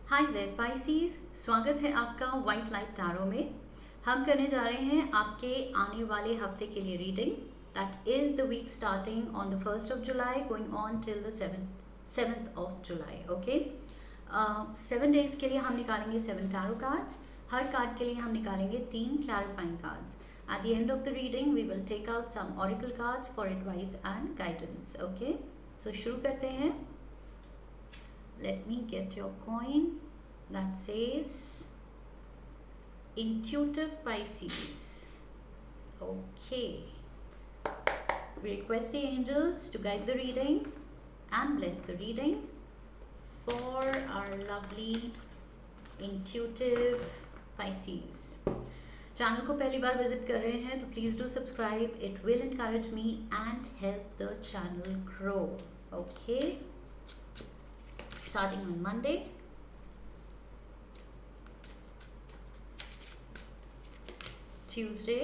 Hi there Pisces, स्वागत है आपका वाइट लाइट टैरो में। हम करने जा रहे हैं आपके आने वाले हफ्ते के लिए reading. That is the week starting on the 1st of July going on till the 7th of July। Okay, 7 days के लिए हम निकालेंगे 7 टैरो कार्ड्स। हर कार्ड के लिए हम निकालेंगे 3 clarifying cards. At the end of the reading we will take out some oracle cards for advice and guidance. Okay, so शुरू करते हैं। Let me get your coin that says Intuitive Pisces. Okay. We request the angels to guide the reading and bless the reading for our lovely Intuitive Pisces. Channel को पहली बार visit कर रहे हैं तो please do subscribe. It will encourage me and help the channel grow. Okay. Starting on Monday. Tuesday.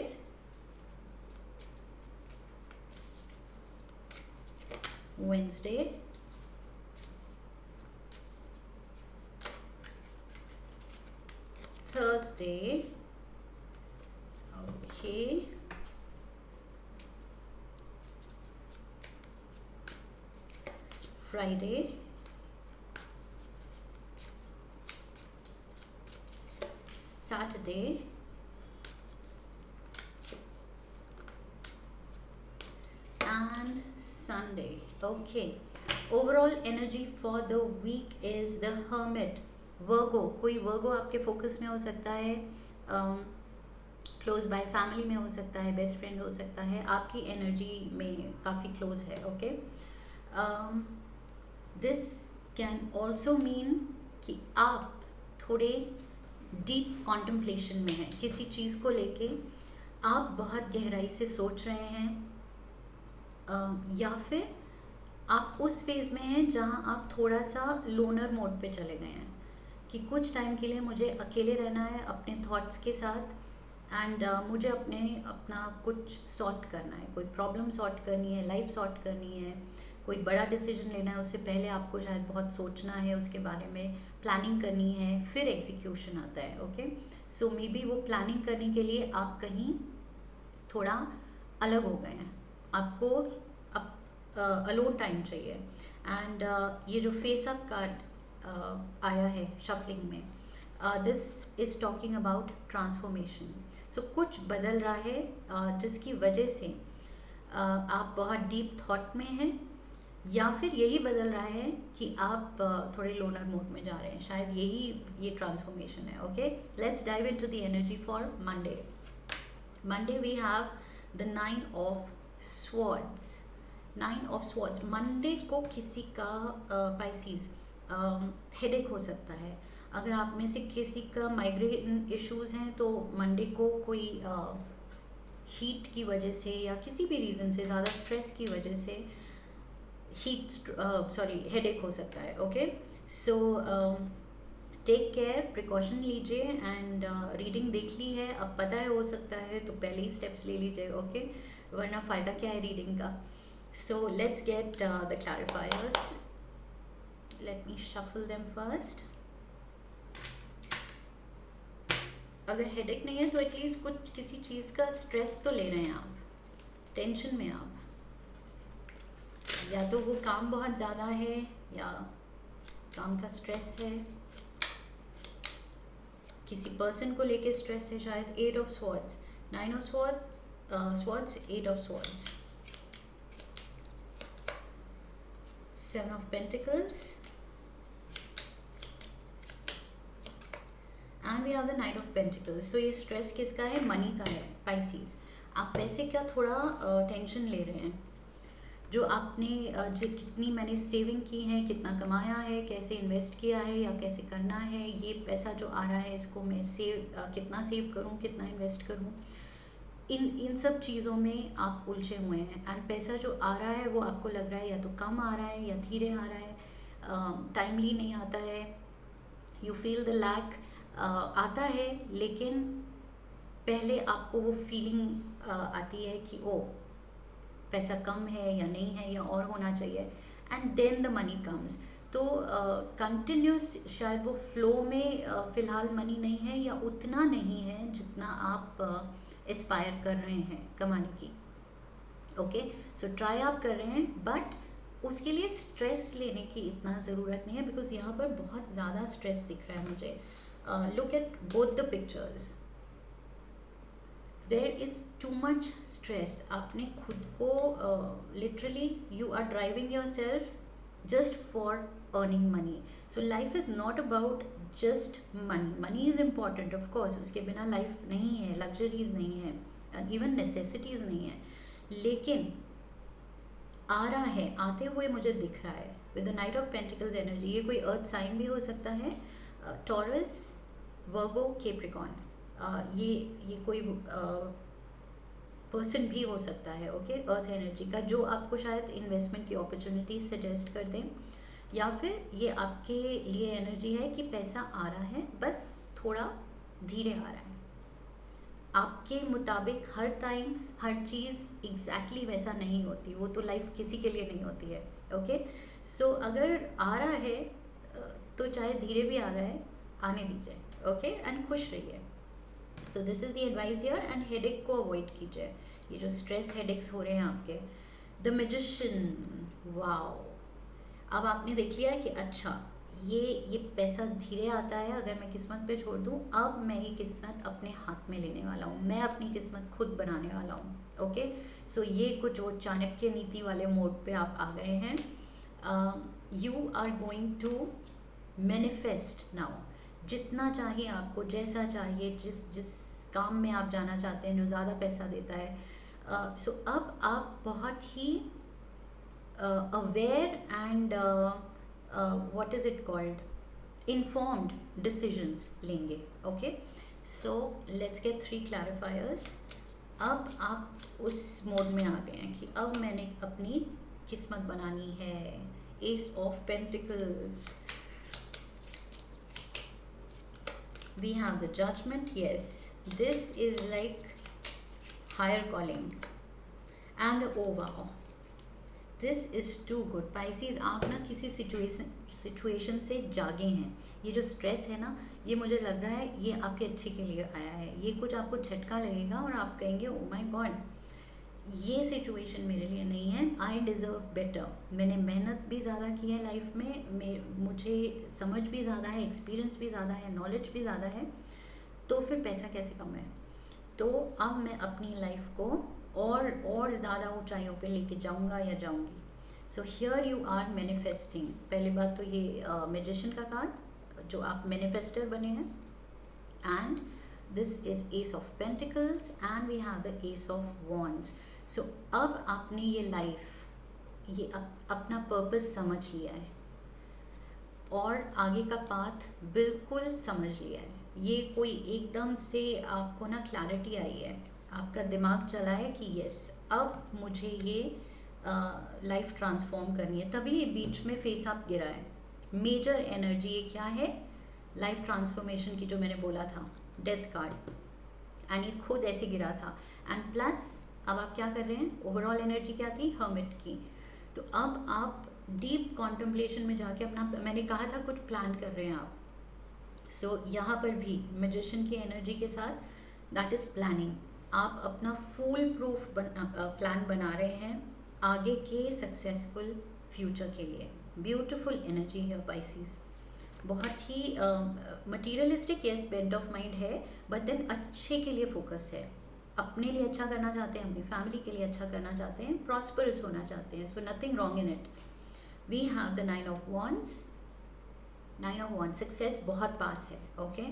Wednesday. Thursday. Okay. Friday. Saturday. And Sunday. Okay. Overall energy for the week is the Hermit. Virgo. कोई Virgo आपके focus में हो सकता है, close by family में हो सकता है, बेस्ट फ्रेंड हो सकता है, आपकी एनर्जी में काफ़ी क्लोज है. Okay, this can also mean कि आप थोड़े डीप कॉन्टम्पलेशन में हैं. किसी चीज़ को लेके आप बहुत गहराई से सोच रहे हैं, या फिर आप उस फेज़ में हैं जहां आप थोड़ा सा लोनर मोड पे चले गए हैं कि कुछ टाइम के लिए मुझे अकेले रहना है अपने थॉट्स के साथ, एंड मुझे अपना कुछ सॉर्ट करना है, कोई प्रॉब्लम सॉर्ट करनी है, लाइफ सॉर्ट करनी है, कोई बड़ा डिसीजन लेना है. उससे पहले आपको शायद बहुत सोचना है, उसके बारे में प्लानिंग करनी है, फिर एग्जीक्यूशन आता है. ओके, सो मे बी वो प्लानिंग करने के लिए आप कहीं थोड़ा अलग हो गए हैं, आपको अलोन टाइम चाहिए. एंड ये जो फेस अप कार्ड आया है शफलिंग में, this is talking about transformation. So कुछ बदल रहा है जिसकी वजह से आप बहुत डीप थॉट में हैं, या फिर यही बदल रहा है कि आप थोड़े लोनर मोड में जा रहे हैं. शायद ये ट्रांसफॉर्मेशन है. Okay, let's dive into the energy for Monday. Monday we have the 9 of Swords. 9 of Swords. Monday को किसी का पाइसीज हेडेक हो सकता है. अगर आप में से किसी का माइग्रेन इश्यूज़ हैं तो मंडे को कोई हीट की वजह से या किसी भी रीज़न से, ज़्यादा स्ट्रेस की वजह से हेडेक हो सकता है. Okay, so take care, precaution लीजिए. एंड रीडिंग देख ली है, अब पता है हो सकता है तो पहले ही स्टेप्स ले लीजिए. ओके, वरना फ़ायदा क्या है रीडिंग का. So let's get the clarifiers. Let me shuffle them first. अगर हेडेक नहीं है तो एटलीस्ट कुछ किसी चीज़ का स्ट्रेस तो ले रहे हैं आप, टेंशन में आप, या तो वो काम बहुत ज़्यादा है या काम का स्ट्रेस है, किसी पर्सन को लेके स्ट्रेस है शायद. 8 of Swords, 9 of Swords, 8 of Swords, 7 of Pentacles, and we have the Knight of Pentacles. So ये स्ट्रेस किसका है? मनी का है. पाइसीज, आप पैसे का थोड़ा टेंशन ले रहे हैं. जो आपने जो कितनी मैंने सेविंग की है, कितना कमाया है, कैसे इन्वेस्ट किया है या कैसे करना है, ये पैसा जो आ रहा है इसको मैं कितना सेव करूं, कितना इन्वेस्ट करूं, इन सब चीज़ों में आप उलझे हुए हैं. एंड पैसा जो आ रहा है वो आपको लग रहा है या तो कम आ रहा है या धीरे आ रहा है, टाइमली नहीं आता है. You feel the lack. आता है लेकिन पहले आपको वो फीलिंग आती है कि ओ पैसा कम है या नहीं है या और होना चाहिए, and then the money comes. तो कंटिन्यूस शायद वो फ्लो में फ़िलहाल मनी नहीं है, या उतना नहीं है जितना आप एस्पायर कर रहे हैं कमाने की। ओके, सो ट्राई आप कर रहे हैं, बट उसके लिए स्ट्रेस लेने की इतना ज़रूरत नहीं है, बिकॉज यहाँ पर बहुत ज़्यादा स्ट्रेस दिख रहा है मुझे। Look at both the pictures, there is too much stress. आपने खुद को literally you are driving yourself just for earning money. So life is not about just money. Money is important of course, उसके बिना life नहीं है, luxuries नहीं है, and even necessities नहीं है, लेकिन आ रहा है, आते हुए मुझे दिख रहा है with the Knight of Pentacles energy। ये कोई अर्थ साइन भी हो सकता है, टॉरस, वर्गो, कैप्रिकॉर्न, ये कोई पर्सन भी हो सकता है। ओके, अर्थ एनर्जी का, जो आपको शायद इन्वेस्टमेंट की अपॉर्चुनिटी सजेस्ट कर दें, या फिर ये आपके लिए एनर्जी है कि पैसा आ रहा है, बस थोड़ा धीरे आ रहा है। आपके मुताबिक हर टाइम हर चीज़ एग्जैक्टली वैसा नहीं होती, वो तो लाइफ किसी के लिए नहीं होती है। ओके, सो अगर आ रहा है तो चाहे धीरे भी आ रहा है, आने दीजिए। ओके, एंड खुश रहिए। सो this is the advice here. And headache को अवॉइड कीजिए, ये जो स्ट्रेस हेडेक्स हो रहे हैं आपके। द मैजिशियन, वाओ, अब आपने देख लिया है कि अच्छा ये पैसा धीरे आता है, अगर मैं किस्मत पे छोड़ दूँ, अब मैं ये किस्मत अपने हाथ में लेने वाला हूँ, मैं अपनी किस्मत खुद बनाने वाला हूँ। ओके, सो ये कुछ वो चाणक्य नीति वाले मोड पे आप आ गए हैं। You are going to manifest now, जितना चाहिए आपको, जैसा चाहिए, जिस काम में आप जाना चाहते हैं जो ज़्यादा पैसा देता है। सो अब आप बहुत ही aware and what is it called, informed decisions लेंगे। Okay, so let's get 3 clarifiers. अब आप उस मोड में आ गए हैं कि अब मैंने अपनी किस्मत बनानी है। S of pentacles, we have the judgment. Yes, this is like higher calling, and the oh wow, this is too good. Pisces, आप ना किसी सिचुएशन से जागे हैं। ये जो स्ट्रेस है ना, ये मुझे लग रहा है ये आपके अच्छे के लिए आया है। ये कुछ आपको झटका लगेगा और आप कहेंगे ओ माय गॉड, ये सिचुएशन मेरे लिए नहीं है, आई डिज़र्व बेटर। मैंने मेहनत भी ज़्यादा की है लाइफ में, मुझे समझ भी ज़्यादा है, एक्सपीरियंस भी ज़्यादा है, नॉलेज भी ज़्यादा है, तो फिर पैसा कैसे कम है। तो अब मैं अपनी लाइफ को और ज़्यादा ऊंचाइयों पे लेके जाऊंगा या जाऊंगी। So here you are manifesting. पहली बात तो ये मैजिशियन का कार्ड, जो आप मैनिफेस्टर बने हैं, and this is ace of pentacles, and we have the ace of wands. So अब आपने ये लाइफ, ये अपना पर्पस समझ लिया है और आगे का पाथ बिल्कुल समझ लिया है। ये कोई एकदम से आपको ना क्लैरिटी आई है, आपका दिमाग चला है कि यस, अब मुझे ये लाइफ ट्रांसफॉर्म करनी है। तभी बीच में फेस अप गिरा है। मेजर एनर्जी ये क्या है, लाइफ ट्रांसफॉर्मेशन की, जो मैंने बोला था, डेथ कार्ड, एंड ये खुद ऐसे गिरा था। एंड प्लस अब आप क्या कर रहे हैं, ओवरऑल एनर्जी क्या थी, हर्मिट की। तो अब आप डीप कॉन्टेम्पलेशन में जाके अपना, मैंने कहा था कुछ प्लान कर रहे हैं आप। सो यहाँ पर भी मैजिशियन की एनर्जी के साथ दैट इज़ प्लानिंग। आप अपना फुल प्रूफ प्लान बना रहे हैं आगे के सक्सेसफुल फ्यूचर के लिए। ब्यूटिफुल एनर्जी है पाइसेस, बहुत ही materialistic, yes, bent of mind है, बट देन अच्छे के लिए फोकस है। अपने लिए अच्छा करना चाहते हैं, अपनी फैमिली के लिए अच्छा करना चाहते हैं, प्रॉस्परस होना चाहते हैं। So nothing wrong in it. We have the 9 of wands. 9 of wands, success बहुत पास है, ओके,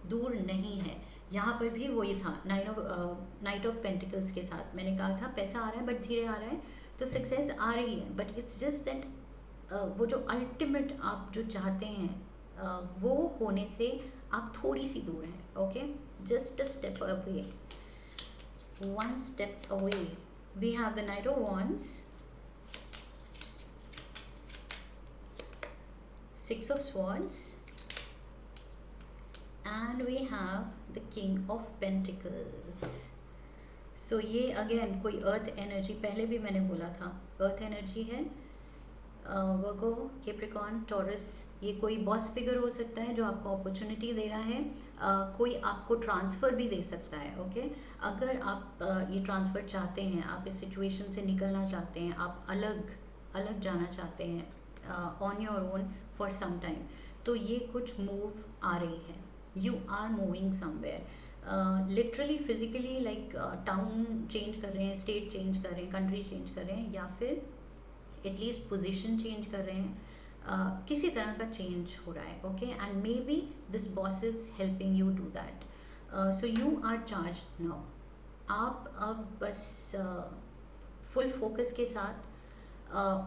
दूर नहीं है। यहाँ पर भी वही था, नाइट ऑफ पेंटिकल्स के साथ मैंने कहा था पैसा आ रहा है बट धीरे आ रहा है, तो सक्सेस आ रही है, बट इट्स जस्ट दैट वो जो अल्टीमेट आप जो चाहते हैं वो होने से आप थोड़ी सी दूर हैं। Okay, just a step away, one step away. We have the Knight of Wands, 6 of Swords, and we have the King of Pentacles. So ये अगेन कोई अर्थ एनर्जी, पहले भी मैंने बोला था अर्थ एनर्जी है, वर्गो, कैप्रिकॉर्न, टॉरस, ये कोई बॉस फिगर हो सकता है जो आपको अपॉर्चुनिटी दे रहा है, कोई आपको ट्रांसफ़र भी दे सकता है। ओके, अगर आप ये ट्रांसफ़र चाहते हैं, आप इस सिचुएशन से निकलना चाहते हैं, आप अलग अलग जाना चाहते हैं on your own for some time, तो ये कुछ मूव आ रही है, you are moving somewhere, literally physically, like town change कर रहे हैं, स्टेट चेंज कर रहे हैं, कंट्री चेंज कर रहे हैं, या फिर एटलीस्ट पोजीशन चेंज कर रहे हैं, किसी तरह का चेंज हो रहा है। Okay, and maybe this boss is helping you do that, so you are charge now. आप अब बस फुल फोकस के साथ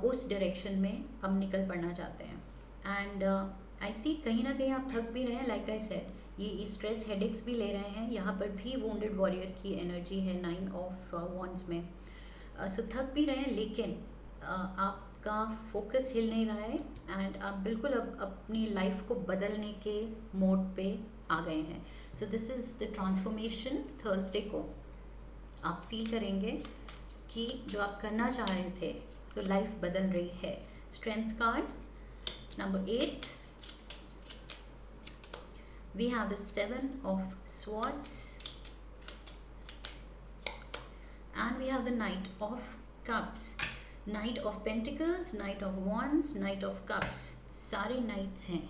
उस डायरेक्शन में अब निकल पड़ना चाहते हैं। एंड आई सी कहीं ना कहीं आप थक भी रहे हैं, लाइक आई सेड, ये स्ट्रेस हेडेक्स भी ले रहे हैं, यहाँ पर भी वुंडेड वॉरियर की एनर्जी है 9 ऑफ वॉन्ड्स में, सो थक भी रहे हैं, लेकिन आपका फोकस हिल नहीं रहा है, एंड आप बिल्कुल अब अपनी लाइफ को बदलने के मोड पे आ गए हैं। सो this is the transformation. Thursday को आप फील करेंगे कि जो आप करना चाह रहे थे, तो लाइफ बदल रही है। Strength card number 8, we have the 7 of swords and we have the knight of cups. Knight of pentacles, knight of wands, knight of cups, सारे नाइट्स हैं।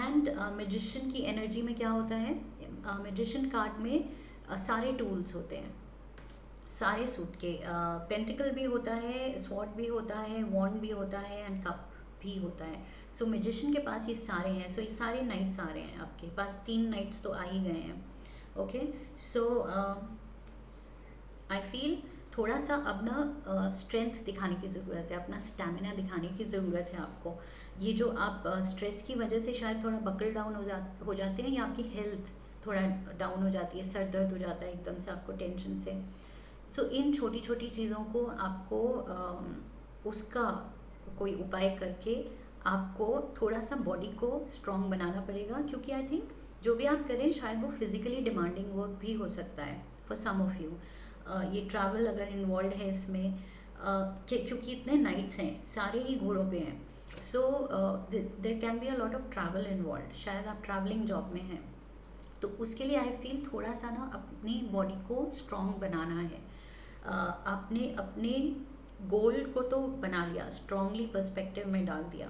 एंड मैजिशियन की एनर्जी में क्या होता है, मैजिशियन कार्ड में सारे टूल्स होते हैं, सारे सूट के, पेंटिकल भी होता है, स्वॉर्ड भी होता है, वॉन्ड भी होता है, एंड कप भी होता है। सो मैजिशियन के पास ये सारे हैं, सो ये सारे नाइट्स आ रहे हैं आपके पास, 3 नाइट्स तो आ ही गए हैं। ओके, सो आई फील थोड़ा सा अब ना स्ट्रेंथ दिखाने की ज़रूरत है, अपना स्टैमिना दिखाने की ज़रूरत है आपको। ये जो आप स्ट्रेस की वजह से शायद थोड़ा बकल डाउन हो जाते हैं, या आपकी हेल्थ थोड़ा डाउन हो जाती है, सर दर्द हो जाता है एकदम से आपको टेंशन से। सो इन छोटी छोटी चीज़ों को आपको उसका कोई उपाय करके आपको थोड़ा सा बॉडी को स्ट्रॉन्ग बनाना पड़ेगा, क्योंकि आई थिंक जो भी आप करें शायद वो फिज़िकली डिमांडिंग वर्क भी हो सकता है फॉर सम ऑफ यू। ये ट्रैवल अगर इन्वॉल्व है इसमें, क्योंकि इतने नाइट्स हैं, सारे ही घोड़ों पे हैं, so there can be a lot of travel involve. शायद आप ट्रैवलिंग जॉब में हैं, तो उसके लिए आई फील थोड़ा सा ना अपनी बॉडी को स्ट्रॉन्ग बनाना है। आपने अपने गोल को तो बना लिया, स्ट्रॉन्गली पर्सपेक्टिव में डाल दिया,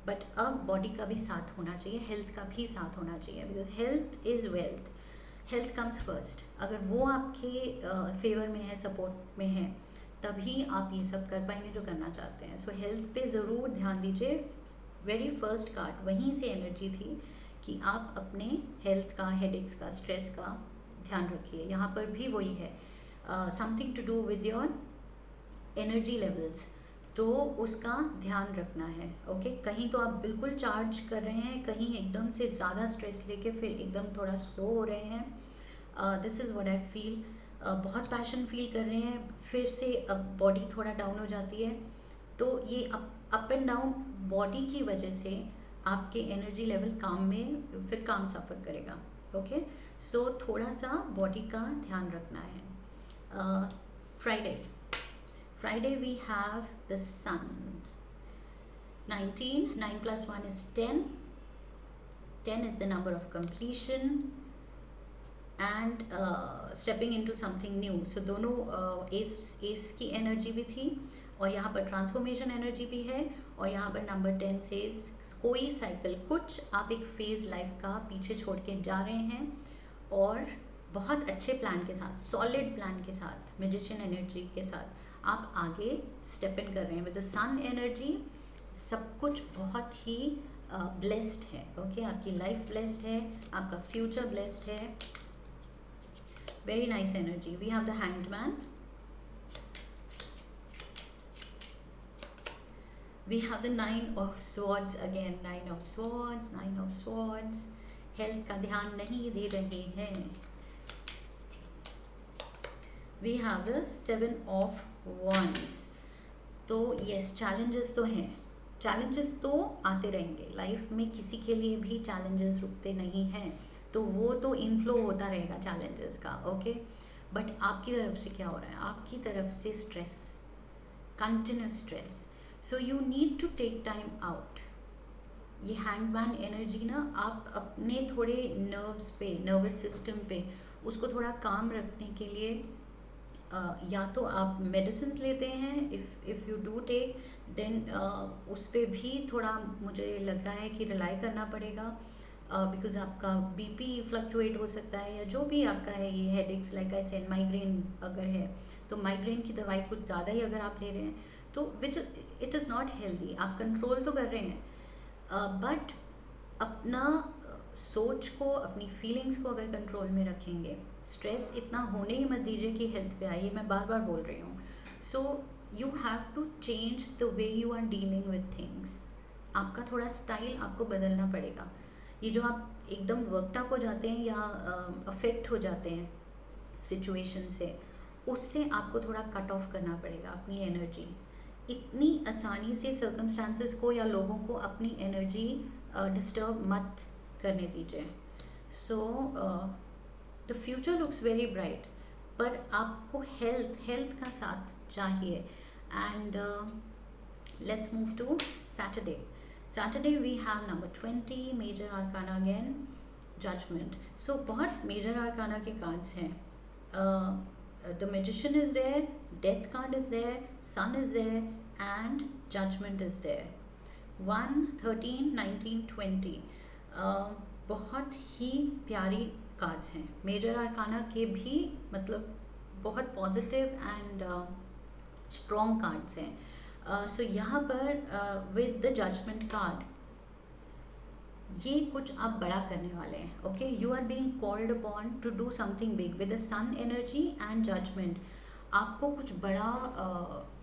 बट अब बॉडी का भी साथ होना चाहिए, हेल्थ का भी साथ होना चाहिए, because health is wealth, health comes first. अगर वो आपके फेवर में है, सपोर्ट में है, तभी आप ये सब कर पाएंगे जो करना चाहते हैं। सो हेल्थ पे ज़रूर ध्यान दीजिए। वेरी फर्स्ट कार्ड वहीं से एनर्जी थी कि आप अपने हेल्थ का, हेडेक्स का, स्ट्रेस का ध्यान रखिए। यहाँ पर भी वही है, something to do with your energy levels, तो उसका ध्यान रखना है। ओके, कहीं तो आप बिल्कुल चार्ज कर रहे हैं, कहीं एकदम से ज़्यादा स्ट्रेस लेके फिर एकदम थोड़ा स्लो हो रहे हैं। This is what I feel. बहुत पैशन फील कर रहे हैं, फिर से अब बॉडी थोड़ा डाउन हो जाती है, तो ये अप एंड डाउन बॉडी की वजह से आपके एनर्जी लेवल काम में फिर काम सफ़र करेगा। ओके, सो थोड़ा सा बॉडी का ध्यान रखना है। Friday we have the sun. 19, 9 plus 1 is 10. 10 is the number of completion and stepping into something new. So दोनों एस की एनर्जी भी थी, और यहाँ पर ट्रांसफॉर्मेशन एनर्जी भी है, और यहाँ पर नंबर 10 सेज कोई साइकिल, कुछ आप एक फेज़ लाइफ का पीछे छोड़ के जा रहे हैं, और बहुत अच्छे प्लान के साथ, सॉलिड प्लान के साथ, मैजिशियन एनर्जी के साथ आप आगे स्टेप इन कर रहे हैं। विद द सन एनर्जी सब कुछ बहुत ही ब्लेस्ड है। ओके, आपकी लाइफ ब्लेस्ड है, आपका फ्यूचर ब्लेस्ड है। Very nice energy. We have the hanged man, we have the 9 of swords again, 9 of swords, 9 of swords. Health का ध्यान नहीं दे रहे हैं। We have the 7 of wands. तो यस, चैलेंजेस तो हैं, चैलेंजेस तो आते रहेंगे लाइफ में, किसी के लिए भी चैलेंजेस रुकते नहीं हैं, तो वो तो इनफ्लो होता रहेगा चैलेंजेस का। ओके, बट आपकी तरफ से क्या हो रहा है, आपकी तरफ से stress, continuous stress, so you need to take time out. ये हैंगमैन एनर्जी ना, आप अपने थोड़े नर्व्स पे, नर्वस सिस्टम पे उसको थोड़ा काम रखने के लिए या तो आप मेडिसिन लेते हैं, if you do take then उस पर भी थोड़ा मुझे लग रहा है कि रिलाई करना पड़ेगा, बिकॉज आपका बीपी फ्लक्चुएट हो सकता है, या जो भी आपका है, ये headaches like I said, migraine अगर है तो माइग्रेन की दवाई कुछ ज़्यादा ही अगर आप ले रहे हैं तो which it is not healthy. आप कंट्रोल तो कर रहे हैं बट अपना सोच को, अपनी फीलिंग्स को अगर कंट्रोल में रखेंगे, स्ट्रेस इतना होने ही मत दीजिए कि हेल्थ पे आइए, मैं बार बार बोल रही हूँ। So you have to change the way you are dealing with things. आपका थोड़ा स्टाइल आपको बदलना पड़ेगा। ये जो आप एकदम वर्कअप हो जाते हैं या अफेक्ट हो जाते हैं सिचुएशन से, उससे आपको थोड़ा कट ऑफ करना पड़ेगा अपनी एनर्जी। इतनी आसानी से सर्कमस्टांसेस को या लोगों को अपनी एनर्जी डिस्टर्ब मत करने दीजिए। So the future looks very bright, पर आपको हेल्थ का साथ चाहिए। And let's move to Saturday we have number 20, major arcana again, judgment. So बहुत मेजर आर्काना के कार्ड्स हैं। The magician is there, death card is there, sun is there, and judgment is there. 1, 13, 19, 20 बहुत ही प्यारी cards हैं। Major आर्काना के भी मतलब बहुत पॉजिटिव एंड स्ट्रॉन्ग कार्ड्स हैं। सो यहाँ पर विद द जजमेंट कार्ड, ये कुछ आप बड़ा करने वाले हैं। Okay, you are being called upon to do something big with the sun energy and judgement. आपको कुछ बड़ा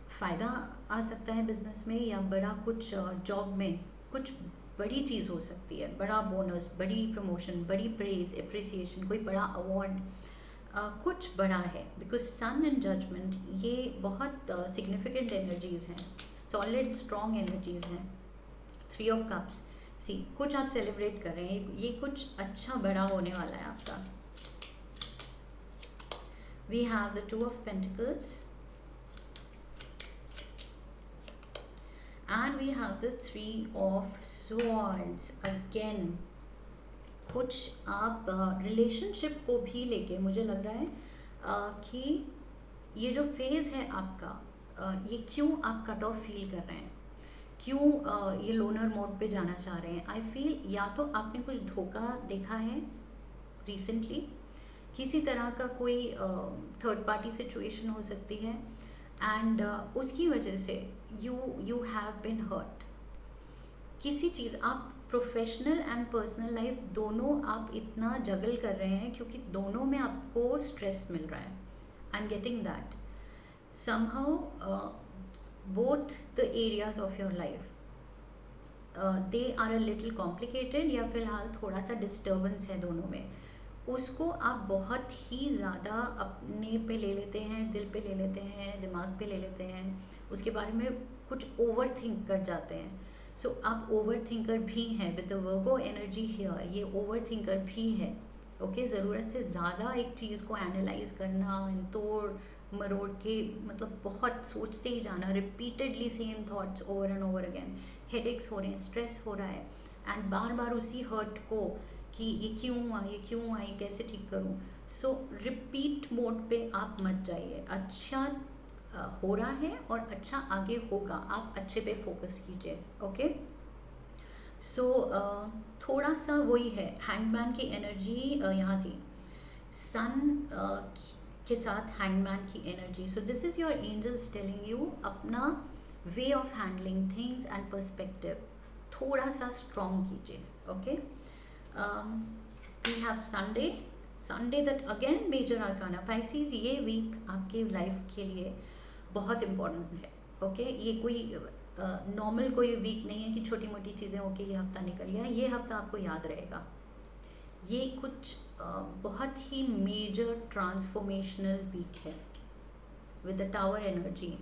फ़ायदा आ सकता है बिजनेस में, या बड़ा कुछ जॉब में कुछ बड़ी चीज़ हो सकती है, बड़ा बोनस, बड़ी प्रमोशन, बड़ी प्रेज, एप्रिसिएशन, कोई बड़ा अवार्ड, कुछ बड़ा है। बिकॉज सन एंड जजमेंट ये बहुत सिग्निफिकेंट एनर्जीज़ हैं, सॉलिड स्ट्रॉन्ग एनर्जीज़ हैं। 3 ऑफ कप्स, सी कुछ आप सेलिब्रेट कर रहे हैं, ये कुछ अच्छा बड़ा होने वाला है आपका। We have the 2 of pentacles and we have the 3 of swords again. कुछ आप रिलेशनशिप को भी लेके मुझे लग रहा है कि ये जो फेज़ है आपका, ये क्यों आप कट ऑफ फील कर रहे हैं, क्यों ये लोनर मोड पे जाना चाह रहे हैं। आई फील या तो आपने कुछ धोखा देखा है रिसेंटली, किसी तरह का कोई थर्ड पार्टी सिचुएशन हो सकती है, एंड उसकी वजह से यू हैव बिन हर्ट। किसी चीज़, आप प्रोफेशनल एंड पर्सनल लाइफ दोनों आप इतना जगल कर रहे हैं क्योंकि दोनों में आपको स्ट्रेस मिल रहा है। I am getting that somehow both the areas of your life they are a little complicated, या फिलहाल थोड़ा सा डिस्टर्बेंस है दोनों में। उसको आप बहुत ही ज़्यादा अपने पे ले लेते हैं, दिल पे ले लेते हैं, दिमाग पे ले लेते हैं, उसके बारे में कुछ ओवर थिंक कर जाते हैं। सो आप ओवर थिंकर भी हैं with the Virgo energy here, ये ओवर थिंकर भी है। ओके, ज़रूरत से ज़्यादा एक चीज़ को एनालाइज करना, तोड़ मरोड़ के, मतलब बहुत सोचते ही जाना, repeatedly same thoughts over and over again, headaches हो रहे हैं, स्ट्रेस हो रहा है, एंड बार बार उसी हर्ट को कि ये क्यों हुआ, ये क्यों हुआ, ये कैसे ठीक करूँ। सो रिपीट मोड पे आप मत जाइए। अच्छा हो रहा है और अच्छा आगे होगा, आप अच्छे पे फोकस कीजिए। ओके, सो थोड़ा सा वही है, हैंगमैन की एनर्जी यहाँ थी, सन के साथ हैंगमैन की energy. So this is your angels telling you अपना way of handling things and perspective थोड़ा सा स्ट्रॉन्ग कीजिए। Okay, we have Sunday that again major arcana Pisces. ये वीक आपके लाइफ के लिए बहुत इम्पोर्टेंट है। ओके, ये कोई नॉर्मल कोई वीक नहीं है कि छोटी मोटी चीज़ें ओके ये हफ्ता निकल गया, ये हफ्ता आपको याद रहेगा। ये कुछ बहुत ही मेजर ट्रांसफॉर्मेशनल वीक है with the tower energy,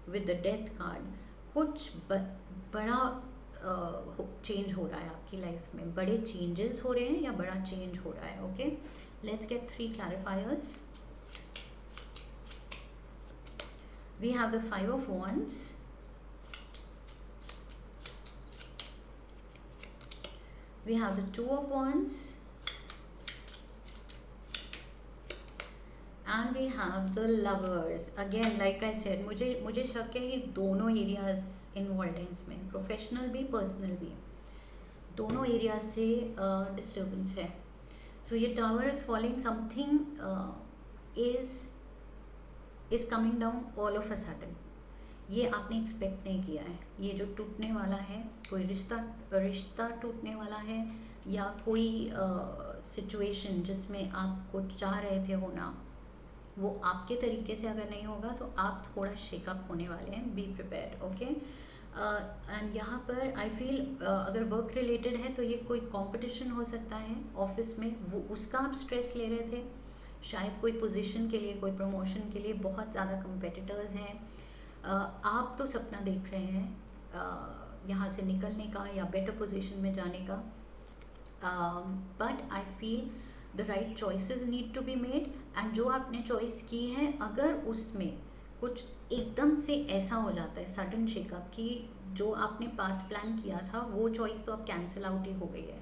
with the death card. कुछ बड़ा चेंज हो रहा है आपकी लाइफ में, बड़े चेंजेस हो रहे हैं या बड़ा चेंज हो रहा है। Okay, let's get 3 clarifiers. We have the 5 of Wands, We have the Two of Wands, and we have the Lovers. Again, like I said, मुझे शक है कि दोनों एरियाज इन्वॉल्व हैं इसमें, प्रोफेशनल भी पर्सनल भी, दोनों एरिया से डिस्टर्बेंस है. सो ये tower is falling, something is coming down all of a sudden. ये आपने एक्सपेक्ट नहीं किया है. ये जो टूटने वाला है, कोई रिश्ता टूटने वाला है, या कोई सिचुएशन जिसमें आप कुछ चाह रहे थे होना, वो आपके तरीके से अगर नहीं होगा तो आप थोड़ा शेकअप होने वाले हैं. Be prepared. ओके. एंड यहाँ पर आई फील अगर वर्क रिलेटेड है तो ये कोई कंपटीशन हो सकता है ऑफिस में, वो उसका आप स्ट्रेस ले रहे थे. शायद कोई पोजीशन के लिए, कोई प्रमोशन के लिए बहुत ज़्यादा कंपेटिटर्स हैं. आप तो सपना देख रहे हैं यहाँ से निकलने का या बेटर पोजीशन में जाने का, but I feel the right choices need to be made. And जो आपने चॉइस की है, अगर उसमें कुछ एकदम से ऐसा हो जाता है सडन शेकअप की जो आपने पाथ प्लान किया था वो चॉइस तो अब कैंसिल आउट ही हो गई है.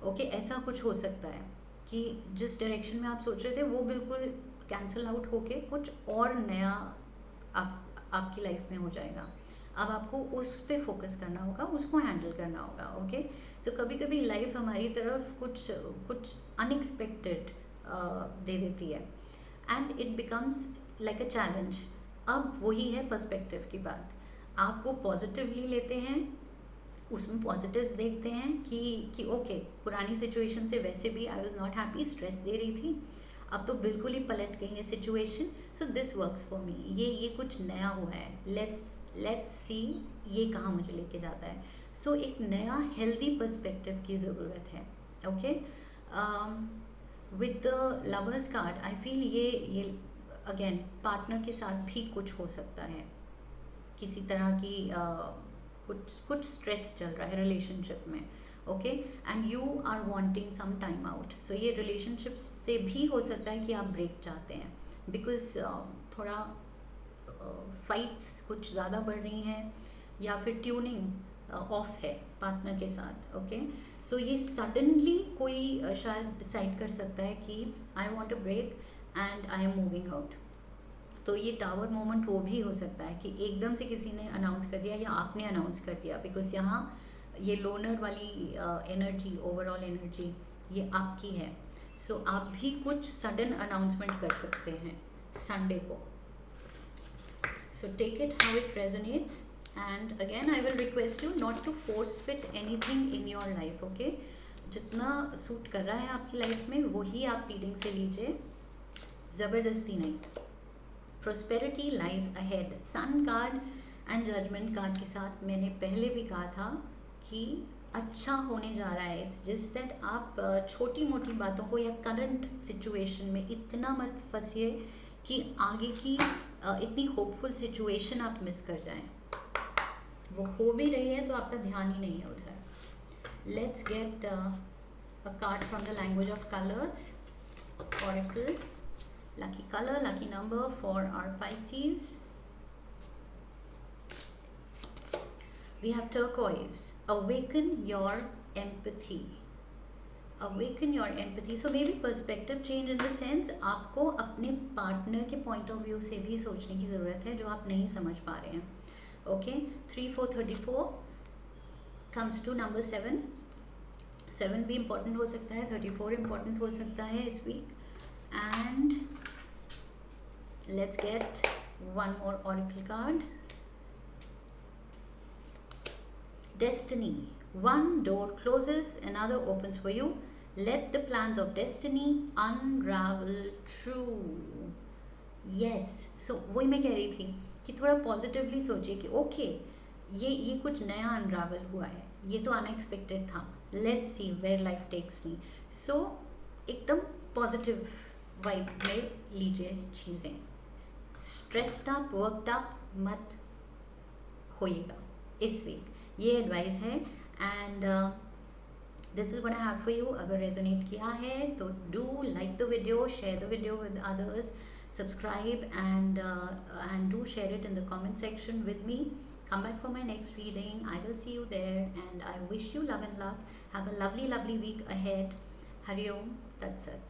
ओके. ऐसा कुछ हो सकता है कि जिस डायरेक्शन में आप सोच रहे थे वो बिल्कुल कैंसिल आउट होके कुछ और नया आपकी लाइफ में हो जाएगा. अब आपको उस पे फोकस करना होगा, उसको हैंडल करना होगा. ओके. सो कभी कभी लाइफ हमारी तरफ कुछ अनएक्सपेक्टेड दे देती है, and it becomes like a challenge. अब वही है पर्सपेक्टिव की बात. आप वो पॉजिटिवली लेते हैं, उसमें पॉजिटिव्स देखते हैं कि ओके, पुरानी सिचुएशन से वैसे भी I was not happy, stress दे रही थी, अब तो बिल्कुल ही पलट गई है situation. So this works for me. ये कुछ नया हुआ है. लेट्स सी ये कहाँ मुझे लेके जाता है. सो एक नया हेल्दी पर्सपेक्टिव की ज़रूरत है. Okay. With the lovers card I feel ये अगेन पार्टनर के साथ भी कुछ हो सकता है. किसी तरह की कुछ स्ट्रेस चल रहा है रिलेशनशिप में. Okay. And you are wanting some time out. So ये रिलेशनशिप से भी हो सकता है कि आप ब्रेक चाहते हैं, बिकॉज थोड़ा फाइट्स कुछ ज़्यादा बढ़ रही हैं, या फिर ट्यूनिंग ऑफ है पार्टनर के साथ. ओके. सो ये सडनली कोई शायद डिसाइड कर सकता है कि I want a break and I am moving out. तो ये टावर मोमेंट वो भी हो सकता है कि एकदम से किसी ने अनाउंस कर दिया या आपने अनाउंस कर दिया, बिकॉज यहाँ ये लोनर वाली एनर्जी, ओवरऑल एनर्जी ये आपकी है. सो आप भी कुछ सडन अनाउंसमेंट कर सकते हैं संडे को. So take it how it resonates, and again I will request you not to force fit anything in your life. Okay. जितना सूट कर रहा है आपकी लाइफ में वही आप फीलिंग से लीजिए, ज़बरदस्ती नहीं. Prosperity lies ahead. Sun card and judgement card के साथ मैंने पहले भी कहा था कि अच्छा होने जा रहा है. इट्स जस्ट दैट आप छोटी मोटी बातों को या करंट सिचुएशन में इतना मत फंसिए कि आगे की इतनी होपफुल सिचुएशन आप मिस कर जाएं. वो हो भी रही है तो आपका ध्यान ही नहीं है उधर. Let's get a card from the language of colours. Oracle. Lucky color, lucky number for our Pisces. We have turquoise. Awaken your empathy. Awaken your empathy. So maybe perspective change in the sense आपको अपने partner के point of view से भी सोचने की ज़रूरत है जो आप नहीं समझ पा रहे हैं. ओके. 3 4 34 comes to number 7. 7 भी इम्पॉर्टेंट हो सकता है, 34 इम्पॉर्टेंट हो सकता है इस week. And let's get one more oracle card. Destiny. One door closes, another opens for you. Let the plans of destiny unravel true. Yes. So वही मैं कह रही थी कि थोड़ा पॉजिटिवली सोचिए कि ओके, ये कुछ नया अनरावल हुआ है, ये तो अनएक्सपेक्टेड था. Let's see where life takes me. So एकदम पॉजिटिव वाइब में लीजिए चीज़ें. स्ट्रेस्ड अप, वर्कड अप मत होइएगा इस वीक. ये एडवाइस है. And this is what I have for you. अगर रेजोनेट किया है तो do like the video, share the video with others, subscribe and do share it in the comment section with me. Come back for my next reading. I will see you there, and I wish you love and luck. Have a lovely, lovely week ahead. Hari Om. Tat Sat.